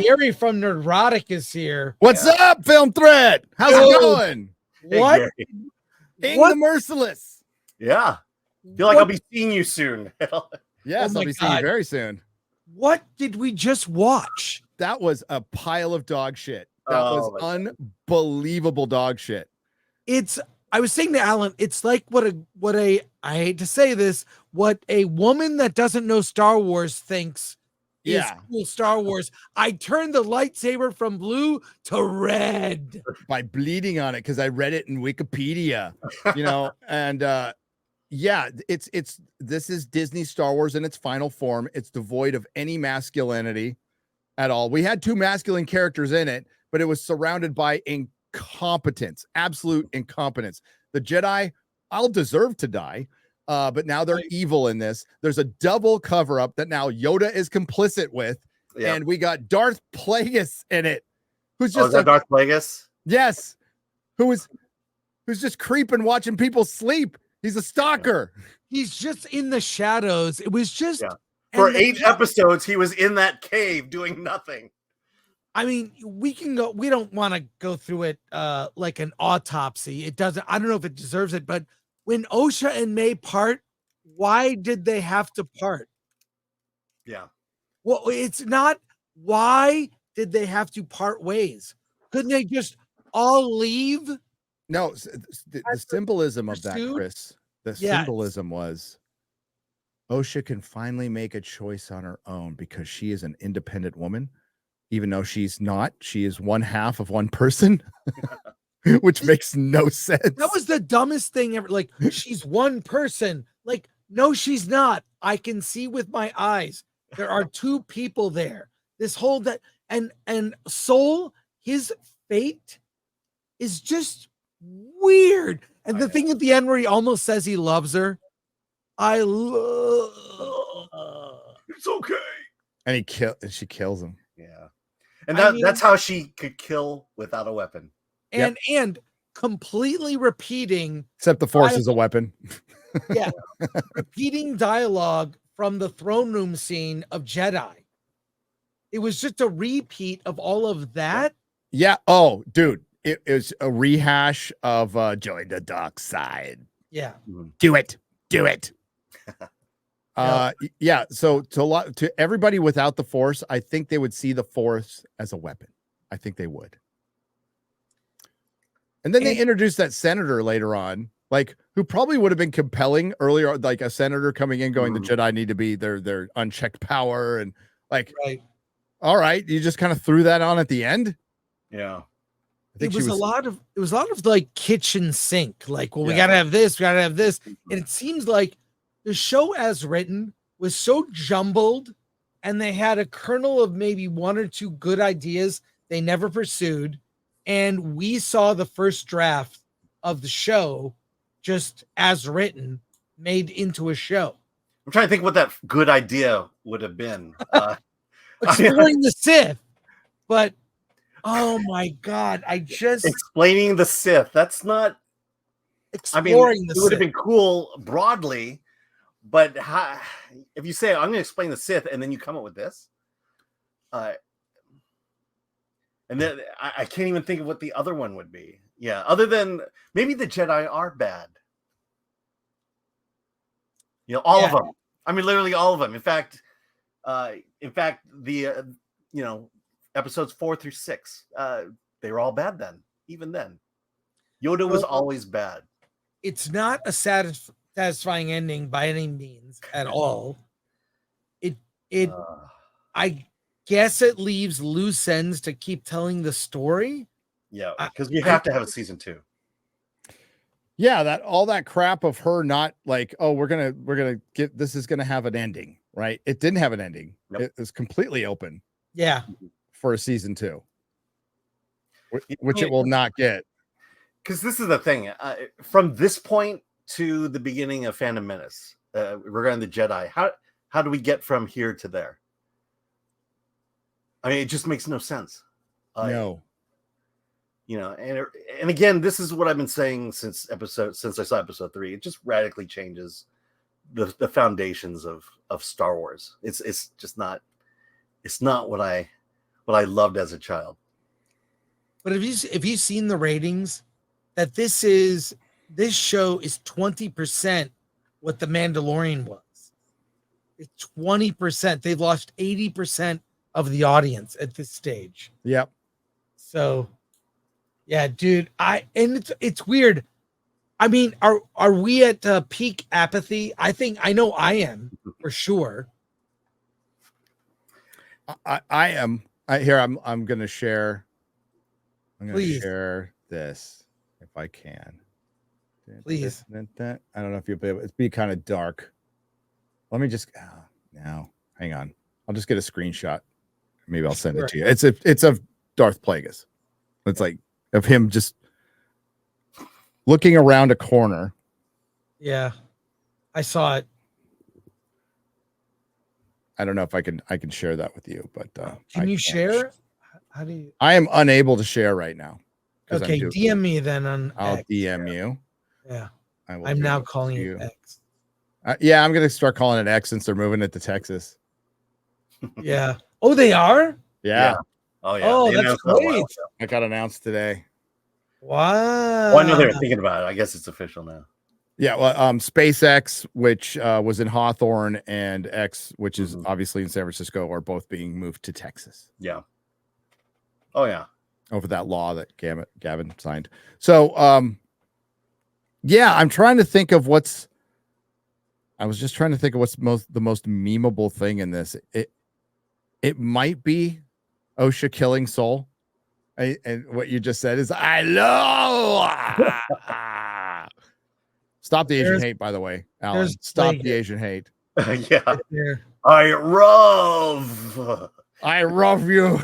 Gary from Nerdrotic is here. What's up, Film Thread? How's it going? What? Ng the Merciless. Yeah. Feel like I'll be seeing you soon. Yes, I'll be seeing you very soon. What did we just watch? That was a pile of dog shit. That was unbelievable dog shit. I was saying to Alan, it's like what a I hate to say this, what a woman that doesn't know Star Wars thinks is cool Star Wars. I turned the lightsaber from blue to red by bleeding on it because I read it in Wikipedia, and this is Disney Star Wars in its final form. It's devoid of any masculinity at all. We had 2 masculine characters in it, but it was surrounded by incompetence, absolute incompetence. The Jedi, I'll deserve to die, but now they're evil in this. There's a double cover-up that now Yoda is complicit with, and we got Darth Plagueis in it, who's just Darth Plagueis? Yes, who's just creeping, watching people sleep. He's a stalker. He's just in the shadows. It was just for 8 episodes. He was in that cave doing nothing. I mean, we don't want to go through it like an autopsy. It doesn't. I don't know if it deserves it, but when Osha and May part, why did they have to part? Yeah. Well, it's not. Why did they have to part ways? Couldn't they just all leave? No, the symbolism of that, Chris. The symbolism was Osha can finally make a choice on her own because she is an independent woman. Even though she's not, she is one half of one person, which makes no sense. That was the dumbest thing ever. Like, she's one person. Like, no, she's not. I can see with my eyes. There are 2 people there. This whole and Soul, his fate is just weird. And the thing at the end where he almost says he loves her, it's okay. And she kills him. Yeah. And that's how she could kill without a weapon. And completely repeating. Except the Force is a weapon. Repeating dialogue from the throne room scene of Jedi. It was just a repeat of all of that. Yeah. Oh, dude. It was a rehash of join the dark side. Yeah. Do it. So to everybody without the Force, I think they would see the Force as a weapon. I think they would. And then they introduced that senator later on, like, who probably would have been compelling earlier, like a senator coming in going, the Jedi need to be their unchecked power, and like, all right, you just kind of threw that on at the end. Yeah. It was a lot of like kitchen sink, like, well, we gotta have this, and it seems like the show as written was so jumbled, and they had a kernel of maybe 1 or 2 good ideas they never pursued. And we saw the first draft of the show just as written made into a show. I'm trying to think what that good idea would have been. Exploring the Sith. But, oh my God, explaining the Sith. That's not exploring the Sith. It would have been cool broadly. But if you say, I'm going to explain the Sith, and then you come up with this, and then I can't even think of what the other one would be. Yeah, other than maybe the Jedi are bad. All of them. I mean, literally all of them. In fact, the episodes 4 through 6, they were all bad then. Even then, Yoda was always bad. It's not a satisfying ending by any means at all. I guess it leaves loose ends to keep telling the story. Yeah, because you have to have a season 2. Yeah, all that crap of her not like, oh, we're gonna get this is gonna have an ending, right? It didn't have an ending. Yep. It was completely open. Yeah, for a season 2, which it will not get. Because this is the thing. From this point to the beginning of Phantom Menace, regarding the Jedi, how do we get from here to there? I mean, it just makes no sense. No. And again, this is what I've been saying since I saw episode 3. It just radically changes the foundations of Star Wars. It's just not what I but I loved as a child. But if you seen the ratings, that this show is 20% what The Mandalorian was. It's 20%. They've lost 80% of the audience at this stage. Yep. So, yeah, dude. It's weird. I mean, are we at peak apathy? I know I am for sure. I am. I'm going to share. I'm going to share this if I can. Please. I don't know if you'll be able. It's be kind of dark. Let me just now. Hang on. I'll just get a screenshot. Maybe I'll send it to you. It's of Darth Plagueis. It's like of him just looking around a corner. Yeah, I saw it. I don't know if I can share that with you, but can you share? How do you? I am unable to share right now. Okay, DM me then on. I'll X. DM you. Yeah, I'm now calling it X. Yeah, I'm gonna start calling it X since they're moving it to Texas. Yeah. Oh, they are. Yeah. Oh yeah. Oh, that's great. It got announced today. Wow. Well, I know they're thinking about it. I guess it's official now. Yeah, well, SpaceX, which was in Hawthorne, and X, which is obviously in San Francisco, are both being moved to Texas. Yeah. Oh yeah. Over that law that Gavin signed. So, yeah, I'm trying to think of what's. I was just trying to think of what's the most memeable thing in this. It might be OSHA killing Soul, and what you just said is I love. Stop the Asian hate, by the way, Alan. Stop the Asian hate. Yeah. I love you.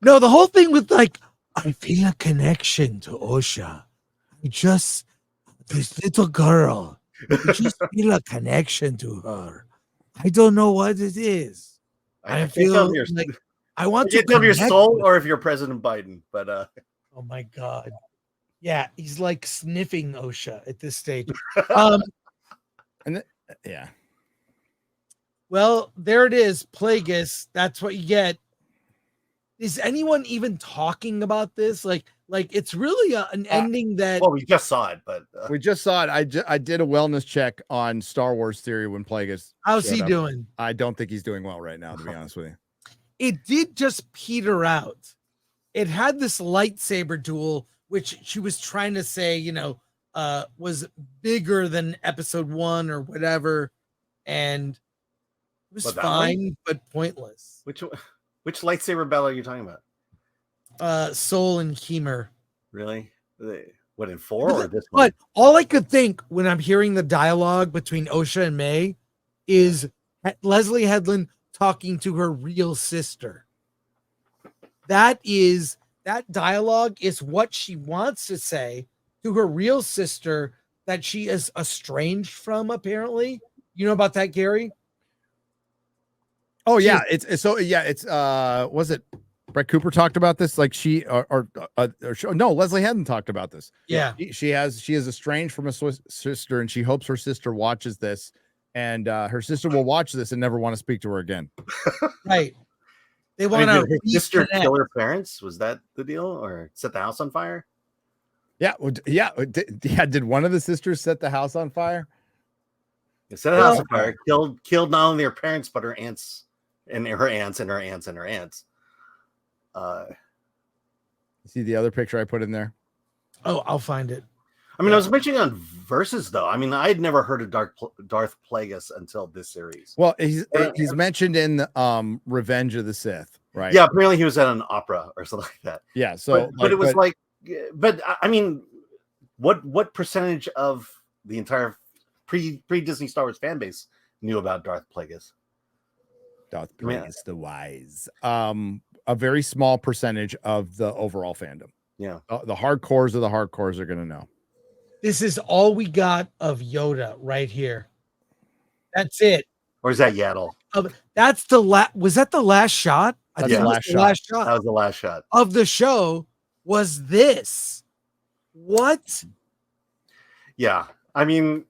No, the whole thing with like, I feel a connection to OSHA. This little girl, I just feel a connection to her. I don't know what it is. I feel like I want to tell your soul or if you're President Biden, but oh my God. Yeah, he's like sniffing OSHA at this stage. Yeah. Well, there it is, Plagueis. That's what you get. Is anyone even talking about this? Like it's really an ending that. Well, we just saw it, but we just saw it. I did a wellness check on Star Wars Theory when Plagueis. How's he doing? I don't think he's doing well right now, to be honest with you. It did just peter out. It had this lightsaber duel, which she was trying to say, was bigger than episode 1 or whatever, and it was fine but pointless. Which lightsaber battle are you talking about? Soul and Keemer. Really? What, in 4 or this one? But all I could think when I'm hearing the dialogue between OSHA and May is Leslie Headland talking to her real sister. That dialogue is what she wants to say to her real sister that she is estranged from, apparently. You know about that, Gary? Oh yeah, it's was it Brett Cooper talked about this? Like she no, Leslie hadn't talked about this. Yeah, she is estranged from a sister, and she hopes her sister watches this, and her sister will watch this and never want to speak to her again. Right. They want to. Did her sister kill her parents? Was that the deal, or set the house on fire? Yeah, Did one of the sisters set the house on fire? It set the house on fire. Killed not only her parents but her aunts. And her aunts and her aunts and her aunts. See the other picture I put in there? Oh, I'll find it. I mean, I was mentioning on Versus though. I mean, I'd never heard of Darth Plagueis until this series. Well, he's mentioned in Revenge of the Sith, right? Yeah, apparently he was at an opera or something like that. Yeah, so but I mean, what percentage of the entire pre-Disney Star Wars fan base knew about Darth Plagueis? Darth Plagueis the Wise. A very small percentage of the overall fandom. Yeah. The hardcores of the hardcores are going to know. This is all we got of Yoda right here. That's it. Or is that Yaddle? That's the was that the last shot? That's the last shot. That was the last shot of the show. Was this? What? Yeah. I mean,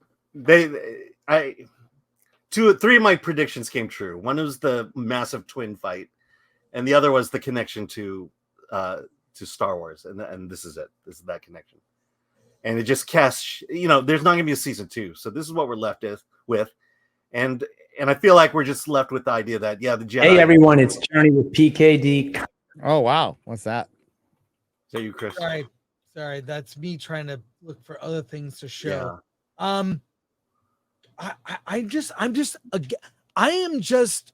three of my predictions came true. One was the massive twin fight, and the other was the connection to Star Wars, and this is it. This is that connection, and it just casts. There's not going to be a season 2, so this is what we're left with, and I feel like we're just left with the idea that the Jedi. Hey everyone, it's Johnny with PKD. Oh wow, what's that? Is that you, Chris? Sorry, that's me trying to look for other things to show. Yeah. I am just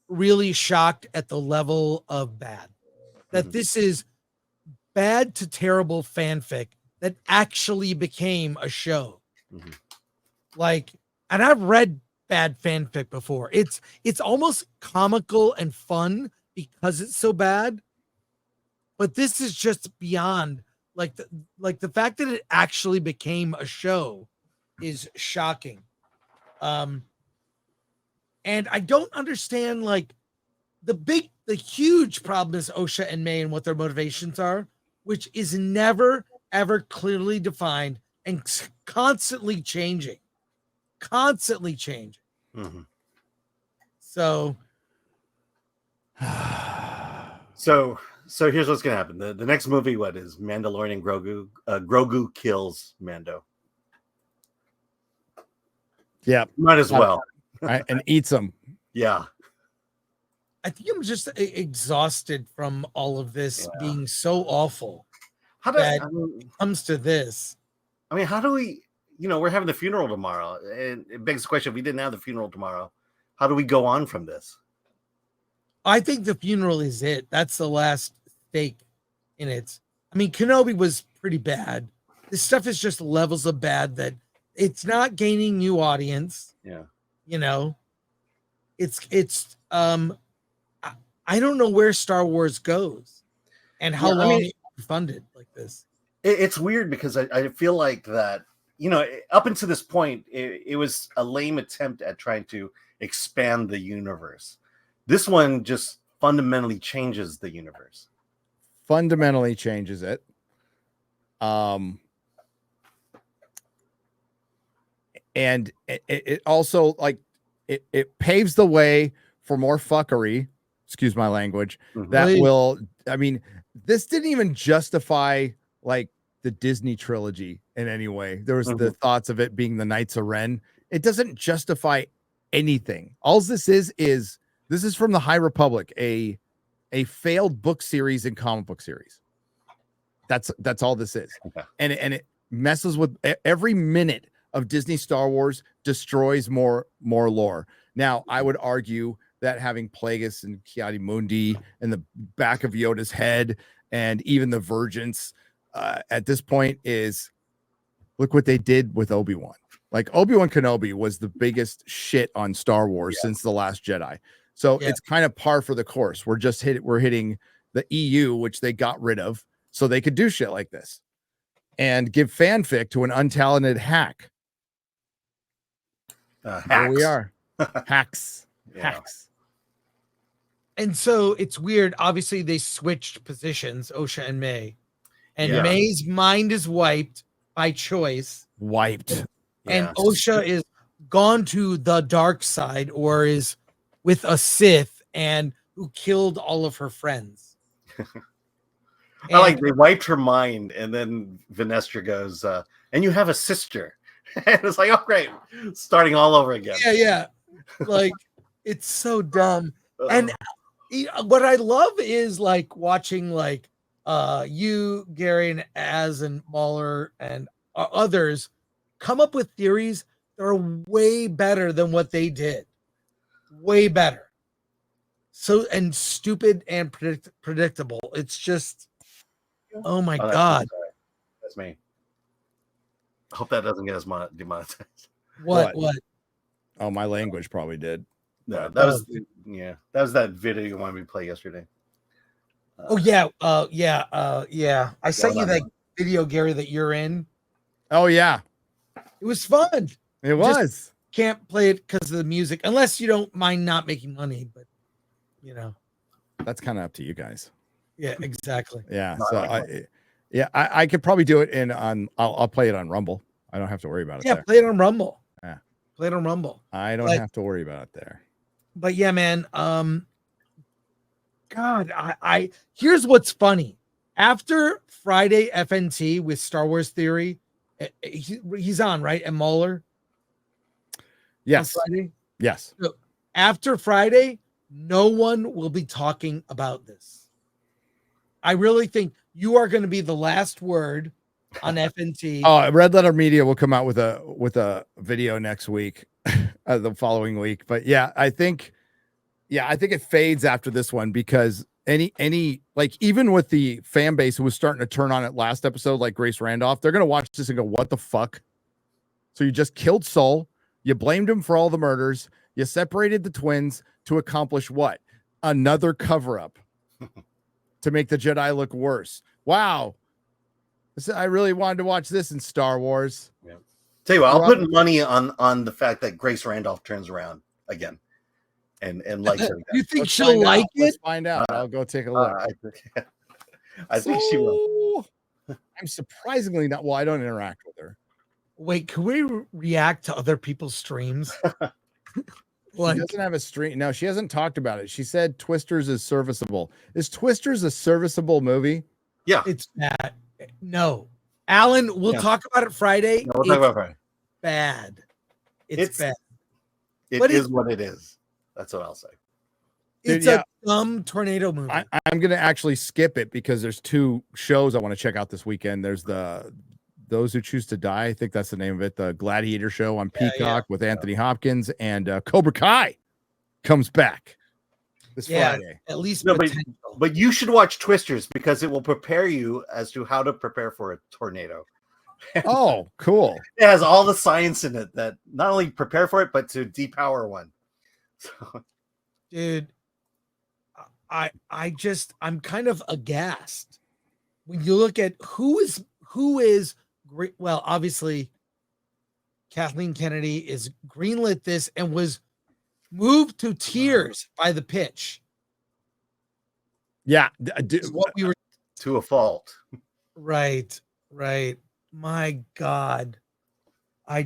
really shocked at the level of bad that this is bad to terrible fanfic that actually became a show. Like, and I've read bad fanfic before. It's almost comical and fun because it's so bad, but this is just beyond. Like the fact that it actually became a show is shocking. And I don't understand, like, the huge problem is Osha and May and what their motivations are, which is never ever clearly defined and constantly changing. So So here's what's gonna happen. The next movie, what is Mandalorian and Grogu? Grogu kills Mando. Yeah, might as well. Right, and eats them. Yeah, I think I'm just exhausted from all of this being so awful. It comes to this. I mean, how do we? We're having the funeral tomorrow, and it begs the question: if we didn't have the funeral tomorrow, how do we go on from this? I think the funeral is it. That's the last stake in it. I mean, Kenobi was pretty bad. This stuff is just levels of bad that it's not gaining new audience. Yeah. It's I don't know where Star Wars goes and how long it's funded like this. It's weird because I feel like that, up until this point, it was a lame attempt at trying to expand the universe. This one just fundamentally changes the universe. Fundamentally changes it. And it also, like, it paves the way for more fuckery. Excuse my language. That will, I mean, this didn't even justify, like, the Disney trilogy in any way. There was the thoughts of it being the Knights of Ren. It doesn't justify anything. All this is this is from the High Republic, a failed book series and comic book series. That's all this is. And it messes with every minute of Disney Star Wars, destroys more lore. Now, I would argue that having Plagueis and Ki-Adi-Mundi and the back of Yoda's head and even the Virgins at this point is, look what they did with Obi-Wan. Like, Obi-Wan Kenobi was the biggest shit on Star Wars since The Last Jedi. So it's kind of par for the course. We're hitting the EU, which they got rid of so they could do shit like this and give fanfic to an untalented hack. Here we are. Hacks. And so it's weird. Obviously, they switched positions, Osha and May. And May's mind is wiped by choice. And Osha is gone to the dark side, or is with a Sith and who killed all of her friends. I like they wiped her mind, and then Vanestra goes, and you have a sister. And it's like, oh, great. Starting all over again. Yeah. Like, it's so dumb. And what I love is, like, watching, like, you, Gary, and Az and Mahler and others come up with theories that are way better than what they did. Way better. So, and stupid and predictable. It's just, oh my God. That's me. I hope that doesn't get us demonetized. What? Oh, my language probably did. No, that was that video you wanted me to play yesterday. Yeah. I sent you that video, Gary, that you're in. Oh yeah, it was fun. It was. Just can't play it because of the music, unless you don't mind not making money. But that's kind of up to you guys. Yeah, exactly. Yeah. So I could probably do it I'll play it on Rumble. I don't have to worry about it. Yeah, play it on Rumble. Yeah. Play it on Rumble. I don't have to worry about it there. But yeah, man. God, I here's what's funny. After Friday FNT with Star Wars Theory, he's on, right? And Mueller. Yes. Friday. Yes. So after Friday, no one will be talking about this. I really think you are going to be the last word on FNT. Oh, Red Letter Media will come out with a video next week, the following week. But yeah, I think it fades after this one because any like even with the fan base who was starting to turn on it last episode, like Grace Randolph, they're gonna watch this and go, "What the fuck?" So you just killed Soul, you blamed him for all the murders, you separated the twins to accomplish what? Another cover-up to make the Jedi look worse. Wow. I really wanted to watch this in Star Wars. Yeah. Tell you what, I'll put money on the fact that Grace Randolph turns around again and likes her. You think she'll like it? Let's find out. I'll go take a look. I think she will. I'm surprisingly not. Well, I don't interact with her. Wait, can we react to other people's streams? She doesn't have a stream. No, she hasn't talked about it. She said Twisters is serviceable. Is Twisters a serviceable movie? Yeah. It's bad. No. Alan, we'll talk about it Friday. No, we'll talk about it Friday. Bad. It's bad. It is what it is. That's what I'll say. It's a dumb tornado movie. I'm going to actually skip it because there's two shows I want to check out this weekend. There's Those Who Choose to Die. I think that's the name of it. The Gladiator show on Peacock with Anthony Hopkins, and Cobra Kai comes back this Friday. At least but you should watch Twisters because it will prepare you as to how to prepare for a tornado. Oh, cool. It has all the science in it that not only prepare for it, but to depower one. So. Dude, I'm kind of aghast when you look at who is great. Well, obviously Kathleen Kennedy is greenlit this and was moved to tears by the pitch. Yeah. What we were to a fault. Right. My God. I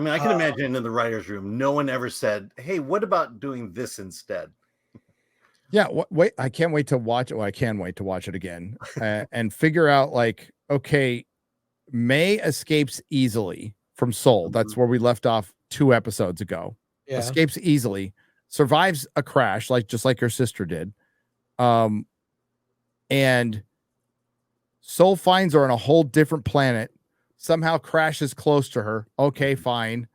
mean, I can imagine in the writer's room, no one ever said, "Hey, what about doing this instead?" Yeah, wait, I can't wait to watch it. Well, I can wait to watch it again and figure out, like, okay, May escapes easily from Soul. That's where we left off 2 episodes ago. Yeah. Escapes easily, survives a crash, just like her sister did. And Soul finds her on a whole different planet, somehow crashes close to her. Okay, fine.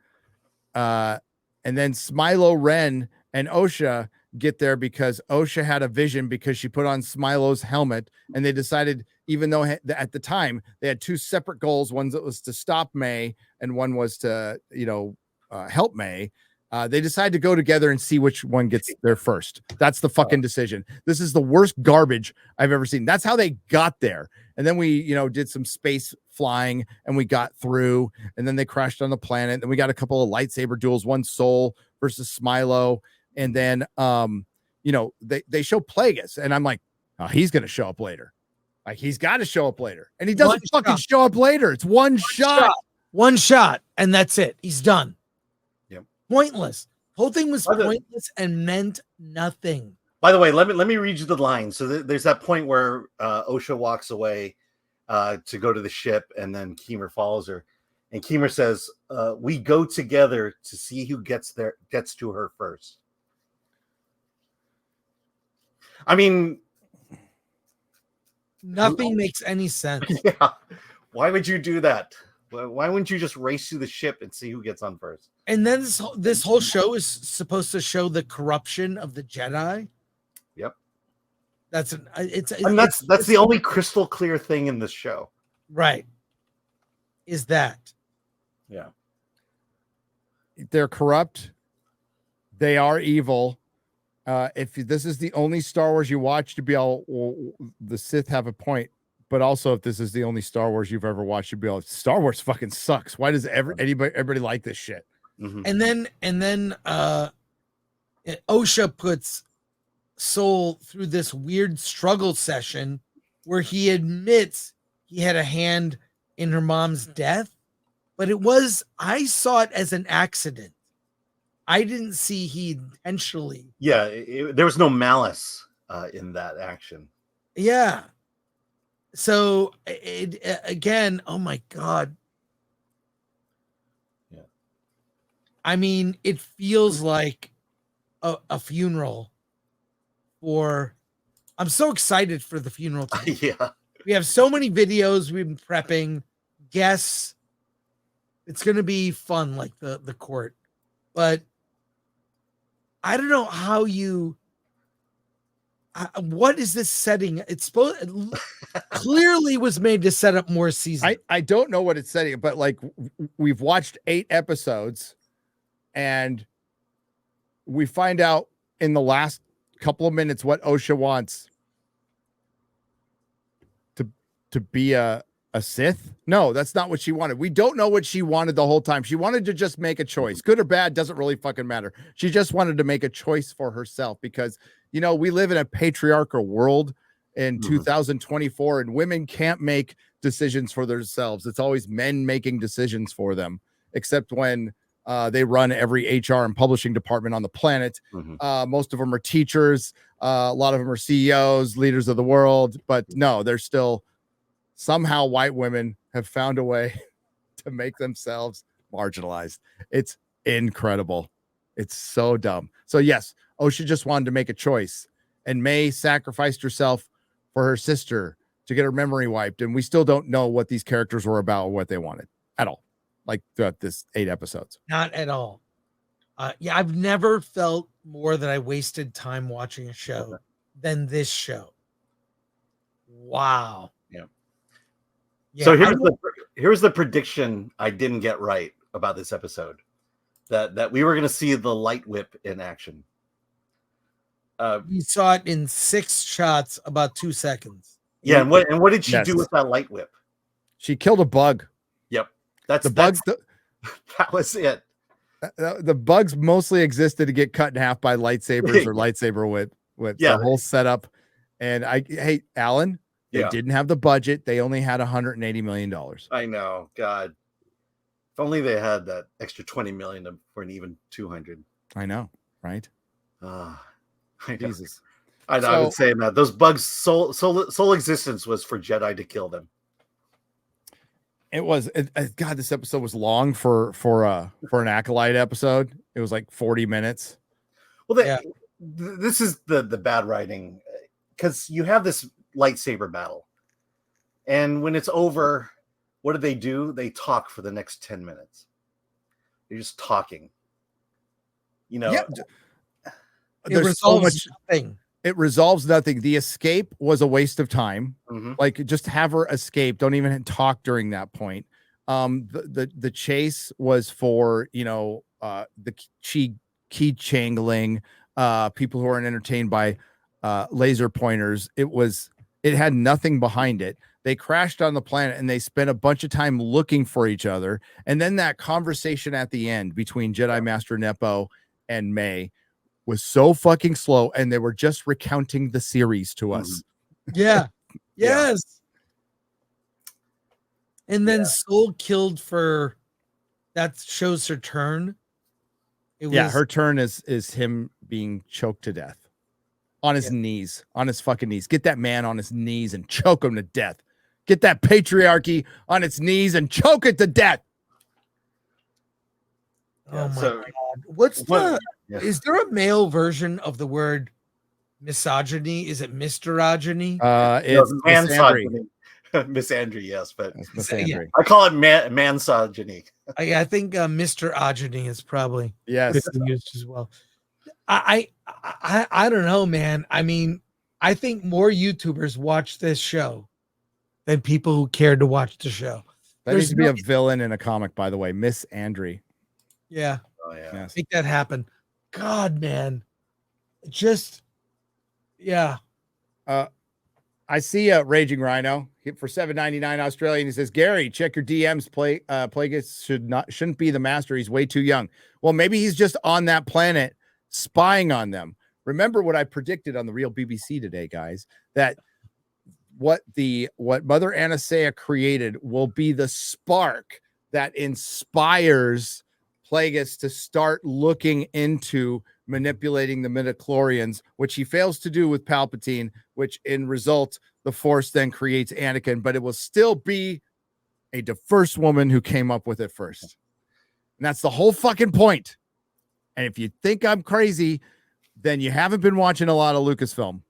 And then Smilo, Ren, and Osha get there because Osha had a vision because she put on Smilo's helmet, and they decided, even though at the time they had 2 separate goals, one that was to stop May and one was to, help May. They decided to go together and see which one gets there first. That's the fucking decision. This is the worst garbage I've ever seen. That's how they got there. And then we, did some space flying and we got through, and then they crashed on the planet. And we got a couple of lightsaber duels, one Soul versus Smilo. And then, they show Plagueis, and I'm like, oh, he's going to show up later. Like, he's got to show up later. And he doesn't fucking show up later. It's one shot. One shot, and that's it. He's done. Yep. Pointless. Whole thing was pointless and meant nothing. By the way, let me read you the line. So there's that point where Osha walks away to go to the ship, and then Keemer follows her. And Keemer says, "We go together to see who gets to her first." I mean, nothing makes any sense. Yeah. Why would you do that? Why wouldn't you just race to the ship and see who gets on first? And then this whole show is supposed to show the corruption of the Jedi. Yep. That's the only crystal clear thing in this show. Right. Is that. Yeah. They're corrupt. They are evil. If this is the only Star Wars you watch, to be all, the Sith have a point. But also, if this is the only Star Wars you've ever watched, you'd be all, Star Wars fucking sucks. Why does everybody like this shit? Mm-hmm. And then Osha puts Soul through this weird struggle session where he admits he had a hand in her mom's death, but I saw it as an accident. I didn't see he intentionally. Yeah, there was no malice in that action. Yeah. So again, oh my God. Yeah. I mean, it feels like a funeral I'm so excited for the funeral. Yeah. We have so many videos we've been prepping. Guess it's going to be fun, like the court. But I don't know how what is this setting? It's clearly was made to set up more seasons. I don't know what it's setting, but like we've watched 8 episodes and we find out in the last couple of minutes what Osha wants to be a Sith. No, that's not what she wanted. We don't know what she wanted the whole time. She wanted to just make a choice. Good or bad doesn't really fucking matter. She just wanted to make a choice for herself because, you know, we live in a patriarchal world in 2024 and women can't make decisions for themselves. It's always men making decisions for them, except when they run every HR and publishing department on the planet. Most of them are teachers. A lot of them are CEOs, leaders of the world, but no, they're still somehow white women have found a way to make themselves marginalized. It's incredible. It's so dumb. So yes, Osha just wanted to make a choice, and May sacrificed herself for her sister to get her memory wiped. And we still don't know what these characters were about or what they wanted at all. Like throughout this 8 episodes. Not at all. Yeah, I've never felt more that I wasted time watching a show than this show. Wow. Yeah, so here's the prediction I didn't get right about this episode. That we were going to see the light whip in action. We saw it in 6 shots, about 2 seconds. Yeah, and what did she do with that light whip? She killed a bug. Yep, that's that was it. The bugs mostly existed to get cut in half by lightsabers or lightsaber whip the whole setup. And hey, Alan, they didn't have the budget. They only had $180 million. I know. God. If only they had that extra 20 million for an even 200. I know, right? Jesus. I know. I would say that those bugs' sole existence was for Jedi to kill them. It was. God, this episode was long for an Acolyte episode. It was like 40 minutes. Well, this is the bad writing, because you have this lightsaber battle, and when it's over, what do? They talk for the next 10 minutes. They're just talking. You know, there's so much. It resolves nothing. The escape was a waste of time. Like, just have her escape. Don't even talk during that point. The chase was for, you know, the key changling, people who aren't entertained by laser pointers. It had nothing behind it. They crashed on the planet and they spent a bunch of time looking for each other. And then that conversation at the end between Jedi Master Nepo and May was so fucking slow, and they were just recounting the series to us. Yeah. Yes. And then Soul killed for that shows her turn. Her turn is him being choked to death on his knees, on his fucking knees. Get that man on his knees and choke him to death. Get that patriarchy on its knees and choke it to death. Oh my God. Is there a male version of the word misogyny? Is it misogyny? It's misogyny. Misandry, yes, but misandry. I call it mansogyny. I think Mr. Ogeny is probably used as well. I don't know, man. I mean, I think more YouTubers watch this show than people who cared to watch the show. That needs to be a villain in a comic, by the way. Miss Andry. Yeah. Oh yeah. Yes. Make that happen. God, man. Just I see a Raging Rhino for $7.99 Australian. He says, Gary, check your DMs. Plagueis shouldn't be the master. He's way too young. Well, maybe he's just on that planet spying on them. Remember what I predicted on the Real BBC today, guys, that what Mother Anastasia created will be the spark that inspires Plagueis to start looking into manipulating the midichlorians, which he fails to do with Palpatine, which in result, the Force then creates Anakin, but it will still be a diverse woman who came up with it first. And that's the whole fucking point. And if you think I'm crazy, then you haven't been watching a lot of Lucasfilm.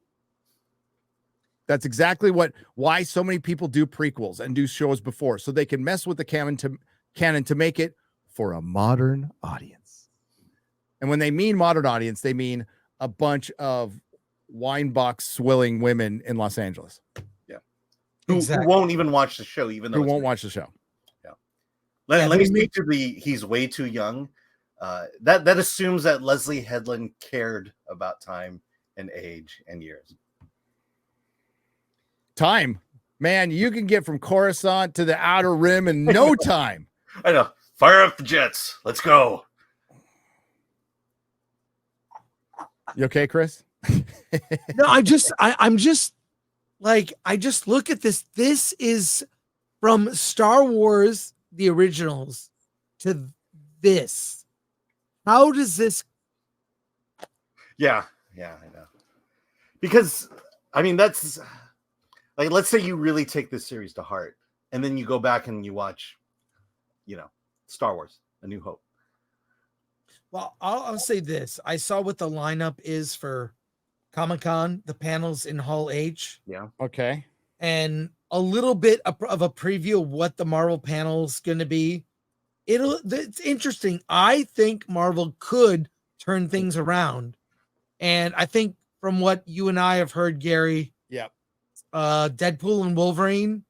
That's exactly why so many people do prequels and do shows before, so they can mess with the canon to make it for a modern audience. And when they mean modern audience, they mean a bunch of wine box swilling women in Los Angeles. Yeah. Who won't even watch the show, even though who won't watch the show. Yeah. Let me speak to he's way too young. That assumes that Leslie Headland cared about time and age and years. Time, man, you can get from Coruscant to the Outer Rim in no time. I know. Fire up the jets. Let's go. You okay, Chris? No, I'm just like, I just look at this. This is from Star Wars, the originals, to this. How does this? Yeah, I know. Because, I mean, that's like, let's say you really take this series to heart, and then you go back and you watch, Star Wars, A New Hope. Well, I'll say this. I saw what the lineup is for Comic-Con, the panels in Hall H. Yeah. Okay. And a little bit of a preview of what the Marvel panel's going to be. It's interesting. I think Marvel could turn things around. And I think from what you and I have heard, Gary, Deadpool and Wolverine,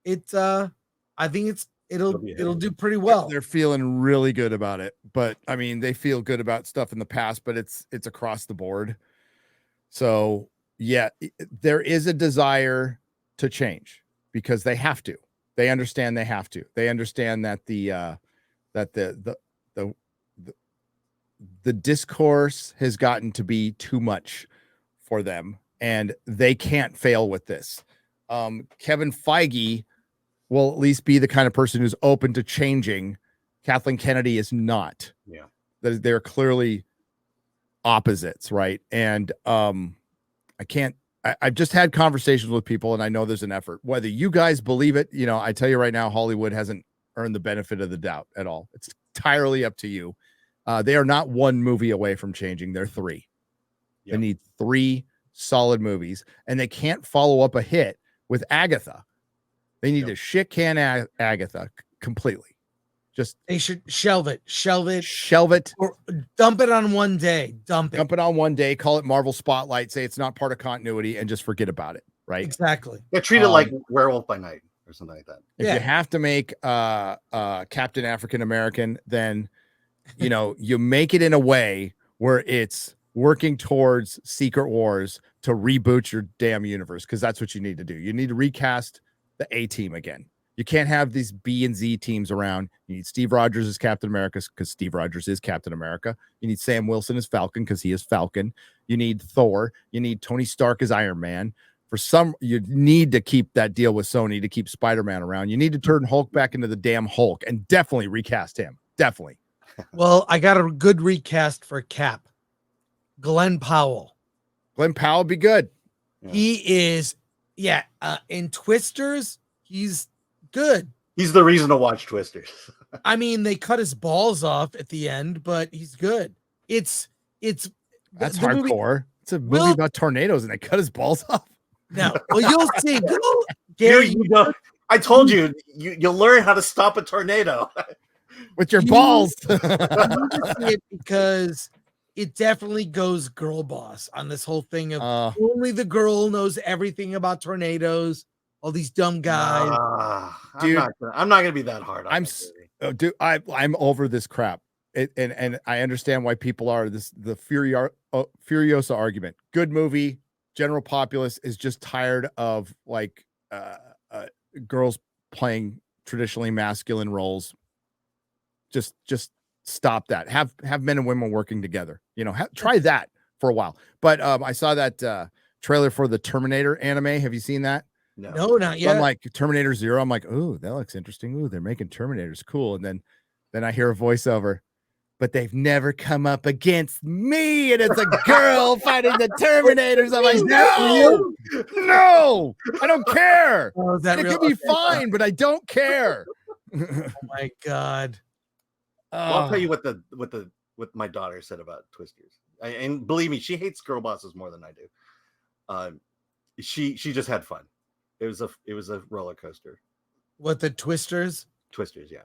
I think it'll do pretty well. They're feeling really good about it, but I mean, they feel good about stuff in the past, but it's across the board. So yeah, there is a desire to change because they have to. They understand they have to. They understand that the discourse has gotten to be too much for them, and they can't fail with this. Kevin Feige will at least be the kind of person who's open to changing. Kathleen Kennedy is not. Yeah. They're clearly opposites, right? And I've just had conversations with people, and I know there's an effort. Whether you guys believe it, I tell you right now, Hollywood hasn't earned the benefit of the doubt at all. It's entirely up to you. They are not one movie away from changing. They're three. Yep. They need 3 solid movies, and they can't follow up a hit with Agatha. They need to shit can Agatha completely. Just they should shelve it, or dump it on one day. Dump it on one day. Call it Marvel Spotlight. Say it's not part of continuity, and just forget about it. Right? Exactly. Yeah, treat it like Werewolf by Night or something like that. If you have to make Captain African American, then you make it in a way where it's working towards Secret Wars to reboot your damn universe, because that's what you need to do. You need to recast the A team again. You can't have these B and Z teams around. You need Steve Rogers as Captain America because Steve Rogers is Captain America. You need Sam Wilson as Falcon because he is Falcon. You need Thor. You need Tony Stark as Iron Man. You need to keep that deal with Sony to keep Spider-Man around. You need to turn Hulk back into the damn Hulk and definitely recast him. Definitely. Well, I got a good recast for Cap. Glenn Powell. Glenn Powell would be good. Yeah. He is, in Twisters, he's good. He's the reason to watch Twisters. I mean, they cut his balls off at the end, but he's good. That's hardcore. It's a movie about tornadoes, and they cut his balls off. No, well, you'll see. Gary, I told you, you'll learn how to stop a tornado with your balls. You see it because it definitely goes girl boss on this whole thing of only the girl knows everything about tornadoes. All these dumb guys. Dude, I'm not gonna be that hard on I'm over this crap. And I understand why people are the Furiosa argument. Good movie. General populace is just tired of girls playing traditionally masculine roles. Just stop that. Have men and women working together. Try that for a while. But I saw that trailer for the Terminator anime. Have you seen that? No. No, not So yet. I'm like Terminator 0. I'm like, ooh, that looks interesting. Ooh, they're making Terminators. Cool. And then I hear a voiceover, but they've never come up against me. And it's a girl fighting the Terminators. I'm like, no, I don't care. Oh, is that And it real? could be Okay. fine, but I don't care. Oh my God. Well, I'll tell you what my daughter said about Twisters. And believe me, she hates girl bosses more than I do. She just had fun. It was a roller coaster. What, the Twisters? Twisters, yeah.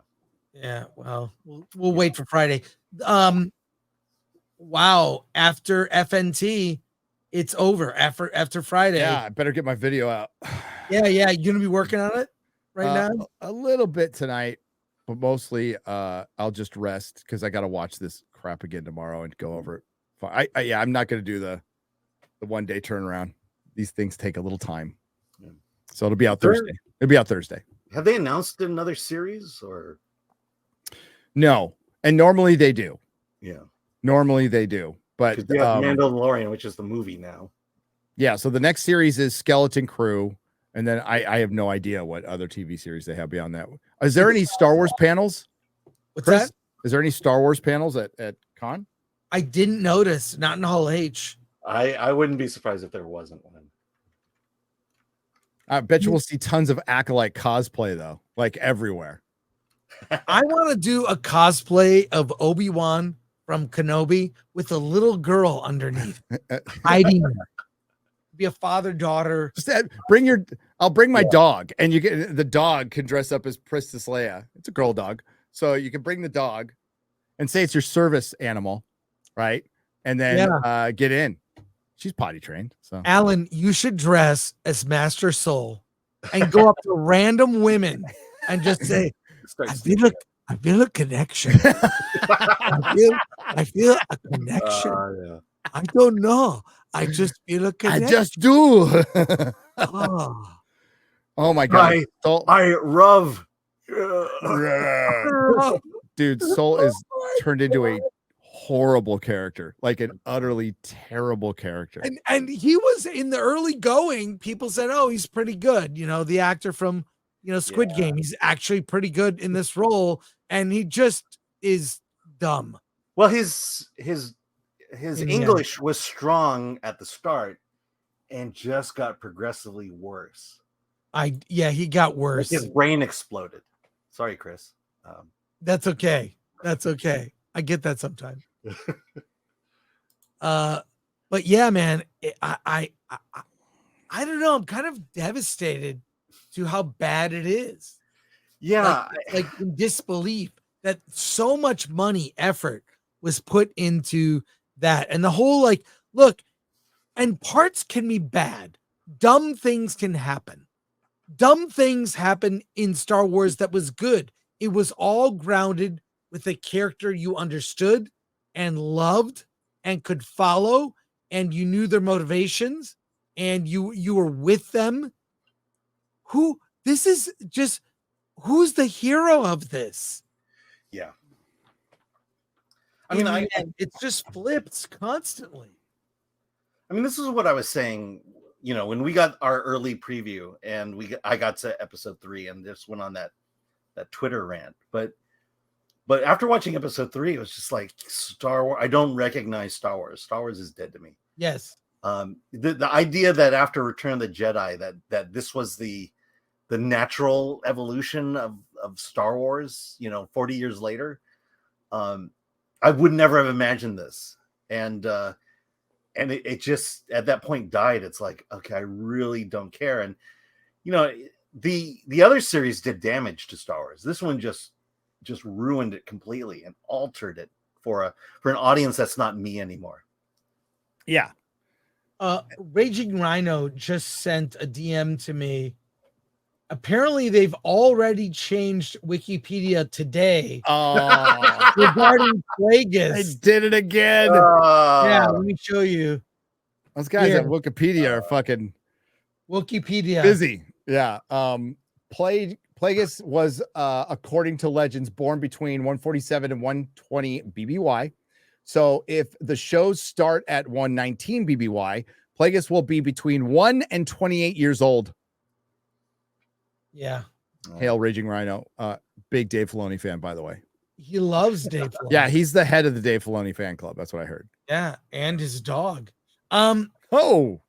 Yeah. Well, we'll wait for Friday. Wow. After FNT, it's over. After Friday. Yeah, I better get my video out. Yeah. You gonna be working on it right now? A little bit tonight, but mostly I'll just rest because I got to watch this crap again tomorrow and go over it. I'm not going to do the 1 day turnaround. These things take a little time. Yeah. So it'll be out Thursday. It'll be out Thursday. Have they announced another series or? No. And normally they do. Yeah. Normally they do. But they have Mandalorian, which is the movie now. Yeah. So the next series is Skeleton Crew. And then I have no idea what other TV series they have beyond that. Is there any Star Wars panels? What's Chris? that? Is there any Star Wars panels at Con? I didn't notice. Not in Hall H. I wouldn't be surprised if there wasn't one. I bet you we'll see tons of Acolyte cosplay though, like everywhere. I want to do a cosplay of Obi-Wan from Kenobi with a little girl underneath, hiding there. Be a father-daughter. Just I'll bring my dog, and the dog can dress up as Princess Leia. It's a girl dog, so you can bring the dog, and say it's your service animal, right? And then get in. She's potty trained. So Alan, you should dress as Master Soul and go up to random women and just say, I feel a connection. I feel a connection. Yeah. I don't know. I just feel a connection. I just do. Oh. Oh my God. I love. Dude, Soul is turned into a horrible character, like an utterly terrible character. And he was in the early going. People said, "Oh, he's pretty good." You know, the actor from Squid Game. He's actually pretty good in this role, and he just is dumb. Well, his English was strong at the start, and just got progressively worse. He got worse. Like his brain exploded. Sorry, Chris. That's okay. That's okay. I get that sometimes. But yeah, man, I don't know. I'm kind of devastated to how bad it is. Yeah, like in disbelief that so much money, effort was put into that, and the whole look, and parts can be bad. Dumb things can happen. Dumb things happen in Star Wars that was good. It was all grounded with a character you understood and loved and could follow, and you knew their motivations, and you were with them. Who's the hero of this? Yeah. I mean, it's just flips constantly. I mean, this is what I was saying, when we got our early preview and I got to episode 3 and just went on that Twitter rant. But after watching episode 3, it was just like Star Wars. I don't recognize Star Wars. Star Wars is dead to me. Yes. The idea that after Return of the Jedi that this was the natural evolution of Star Wars, 40 years later, I would never have imagined this. And it just at that point died. It's like, okay, I really don't care. And the other series did damage to Star Wars. This one just ruined it completely and altered it for an audience that's not me anymore. Yeah. Raging Rhino just sent a DM to me. Apparently, they've already changed Wikipedia today regarding Plagueis. They did it again. Yeah, let me show you. Those guys at Wikipedia are fucking Wikipedia busy. Yeah. Plagueis was, according to legends, born between 147 and 120 BBY. So if the shows start at 119 BBY, Plagueis will be between 1 and 28 years old. Yeah. Hail Raging Rhino. Big Dave Filoni fan, by the way. He loves Dave Filoni. Yeah, he's the head of the Dave Filoni fan club. That's what I heard. Yeah, and his dog. Oh.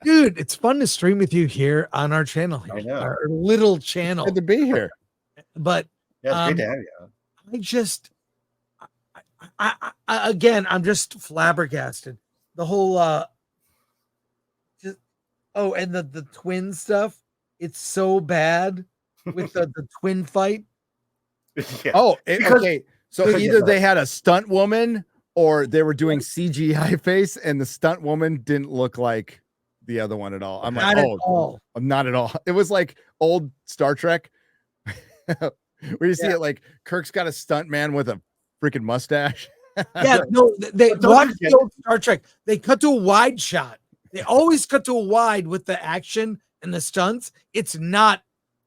Dude, it's fun to stream with you here on our channel. I know. Our little channel. Good to be here. But Yeah, it's great to have you. I just again, I'm just flabbergasted. The whole and the twin stuff. It's so bad with the twin fight. Yeah. Oh, Because- okay. So either they had a stunt woman or they were doing CGI face, and the stunt woman didn't look like the other one at all. I'm like, Not at all. not at all. It was like old Star Trek. Where you see it like Kirk's got a stunt man with a freaking mustache. Yeah, no, they But don't watch forget- the old Star Trek. They cut to a wide shot. They always cut to a wide with the action and the stunts. It's not,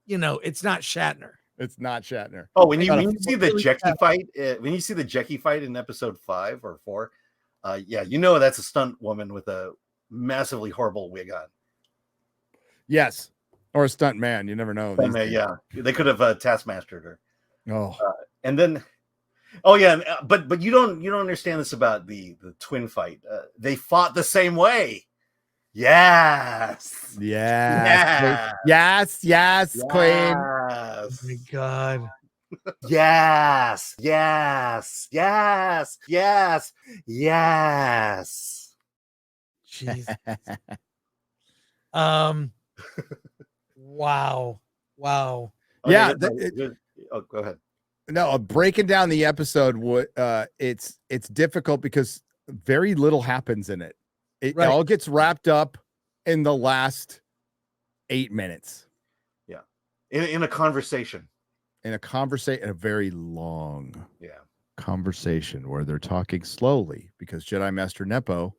it's not Shatner. It's not Shatner. Oh, when you see the really Jeckie fight, when you see the Jeckie fight in episode 5 or 4, yeah, that's a stunt woman with a massively horrible wig on. Yes. Or a stunt man. You never know. these days. Yeah, they could have taskmastered her. Oh. And then, but you don't understand this about the twin fight. They fought the same way. Yes. Yes. Yes, Queen. Oh my God. Yes. Jesus. Wow. Yeah, go ahead. No, breaking down the episode it's difficult because very little happens in it. It Right. all gets wrapped up in the last 8 minutes. Yeah, in a conversation. In a very long Yeah. conversation where they're talking slowly because Jedi Master Nepo,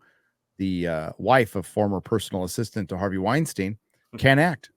the wife of former personal assistant to Harvey Weinstein, can't act.